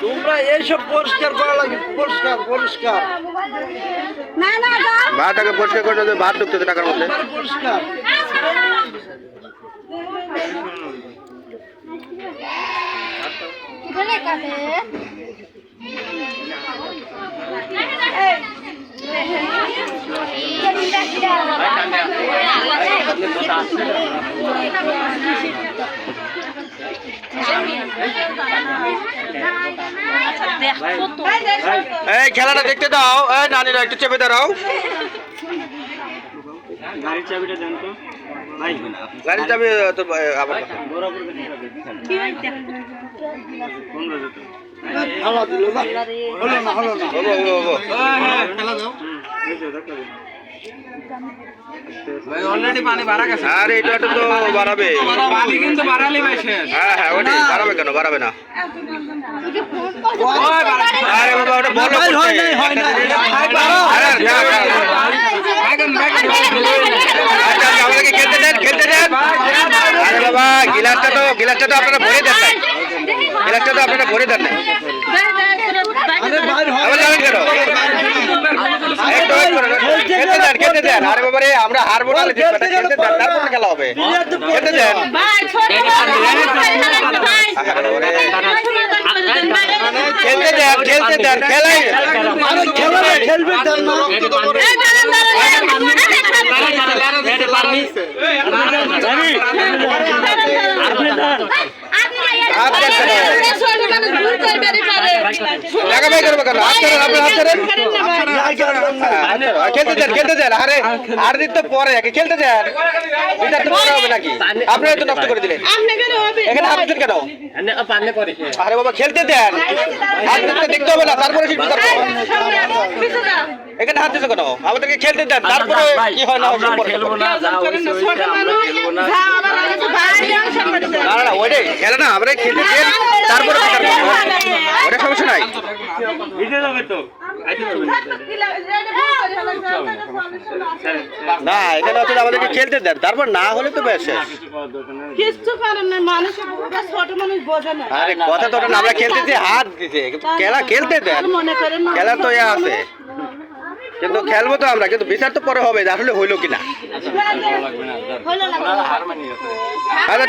তোমরা এইসব পরিষ্কার করা লাগে, পরিষ্কার পরিষ্কার ভাতটাকে পরিষ্কার করে দেবে, ভাত ঢুকতেছে টাকার মধ্যে। পরিষ্কার এই খেলাটা দেখতে দাও, এই নানিরা একটু চেপে দাঁড়াও। গাড়ির চাবিটা দেন তো ভাই। গাড়ির চাবি তো আবার হাওয়া দিল না, হলো না হলো না। অলরেডি পানি বাড়া গেছে। আর এটা তো বাড়াবে, পানি কিন্তু বাড়ালে ভাই শেষ। হ্যাঁ হ্যাঁ ওটাই বাড়াবে, কেন বাড়াবে না? আরে বাবা ওটা বলো হয় নাই হয় নাই আমাদেরকে খেলতে দেন, খেলতে দেন। আরে বাবা গিলাসটা তো আপনারা ভরে দেন নাই, গিলাসটা তো আপনারা ভরে দেন নাই। আরে বাইর হয় আবার যাবেন কেন? একটু wait করুন, খেলতে দেন, খেলতে দেন। আরে বাবা রে আমরা হারবো না, খেলতে দেন, তারপর খেলা হবে। খেলতে দেন। খেলতে দেন, খেলতে দেন, খেলাই। আরে খেলবে তার না। লাগাবাই করবো কেন? হাত ধরেন, আপনি হাত ধরেন। খেলতে দেন, খেলতে দেন। আরে আর দিন তো পরে খেলতে দেন, বিচার তো পরে হবে নাকি? আপনি তো নষ্ট করে দিলেন, এখানে হাত দিচ্ছেন কেন? আরে বাবা খেলতে দেন, হাত দিতে দেখতে হবে না, তারপরে কি বিচার করবো? এখানে হাত দিচ্ছেন কেন? আমাদেরকে খেলতে দেন, তারপরে কি হয় না হয় খেলবো না, যা হইছে হইছে, আমরা খেলবো না। না না ওইটাই খেলে না, আমরা খেলতে দেন তারপরে বিচার করবো, ওটা সমস্যা নাই। ভিজে যাবে তো, আইতে পারবেন না এখানে হচ্ছে আমাদেরকে খেলতে দেন, তারপর না হলে তো বেশ শেষ। কিছু কারণ নাই, মানুষের ছোট মানুষ বোঝে না। আরে কথা তো ওটা না, আমরা খেলতেছি হাত দিতে, খেলা খেলতে দেন, মনে করেন না, খেলা তো আছে কিন্তু খেলবো তো আমরা, কিন্তু বিচার তো পরে হবে আসলে হইলো কিনা। হলো না। আরে